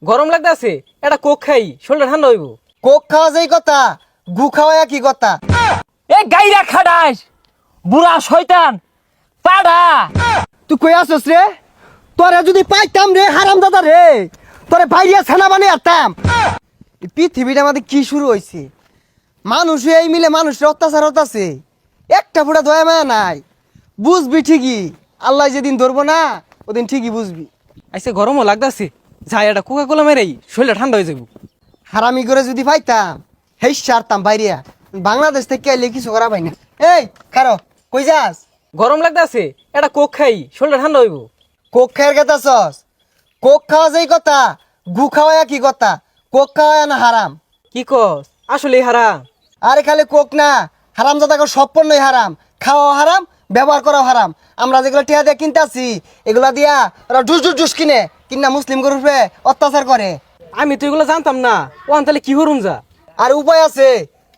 গরম লাগতেছে, এটা কোক খাই, শরীরটা ঠান্ডা হইব। কোক খাওয়া যেই কথা, গু খাওয়া কি কথা? এ গাইরা খাডাস বুড়া শয়তান পাড়া। তুই কই আসছ রে? তোরে যদি পাইতাম রে হারাম দাদা রে, তোরে বাইরিয়া ছানা বানিয়ে আনতাম। এই পৃথিবীটা আমাদের কি শুরু হয়েছে? মানুষ এই মিলে মানুষের অত্যাচার হতাছে, একটা ফুটা দয়া মায়া নাই। বুঝবি ঠিকই, আল্লাহ যেদিন ধরবো না ওদিন ঠিকই বুঝবি। আইসে গরমও লাগতেছে, যাই এটা কোকা কোলা মেরাই, শরীরটা ঠান্ডা হয়ে যাব। হারামি করে যদি পাইতাম হেই সারতাম বাইরিয়া। বাংলাদেশ থেকে আইলে কিছু করা পাই না। এই খারো, কই যাস? গরম লাগতেছে, এটা কোক খাই, শরীরটা ঠান্ডা হইব। কোক খায়ের কথা সস? কোক খাওয়া যেই কথা, গু খাওয়া কি কথা? কোক খাওয়া না হারাম? কি কস, আসলেই হারাম? আরে খালি কোক না, হারাম জাদাকে সব পণ্যই হারাম। খাওয়া হারাম, ব্যবহার করাও হারাম। আমরা যেগুলো টিয়া দিয়ে কিনতে আসি, এগুলা দিয়া ওরা জুস কিনে কিনা মুসলিম গরুপে অত্যাচার করে। আমি তো এগুলো জানতাম না, ও তাহলে কি করুম যা? আর উপায় আছে,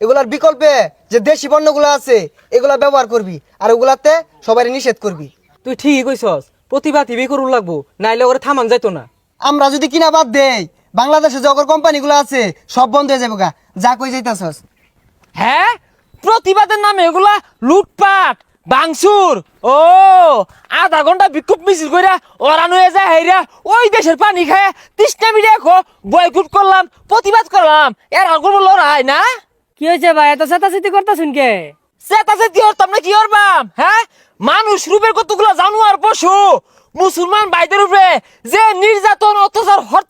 এগুলার বিকল্পে যে দেশি পণ্যগুলো আছে এগুলা ব্যবহার করবি, আর ওগুলাতে সবাই নিষেধ করবি। তুই ঠিকই কইছস, প্রতিভা টিভি করুন লাগবো, নাইলে ওরে থামান যাইতো না। আমরা যদি কিনা বাদ দেই, বাংলাদেশে যে অগর কোম্পানিগুলো আছে সব বন্ধ হয়ে যাবে গা। যা কই যাইতাছস? হ্যাঁ, প্রতিবাদের নামে এগুলা লুটপাট বাংসুর। ও আধা ঘন্টা বিক্ষোভ মিছিল কইরা ওরান হয়ে যায় হেরা ওই দেশের পানি খায় তৃষ্ণা মিডিয়া খো বয়কুট করলাম, প্রতিবাদ করলাম, এর আগুন লড়াই না। কি হয়েছে ভাই, এত চেতাচেতি করতেছুন কে? চেতাচে কি হরতাম না কি হরবাম? হ্যাঁ, মানুষ রূপের কতগুলো জানোয়ার পশু মুসলমান ভাইদের উপরে যে নির্যাতন অত্যাচার হরতাম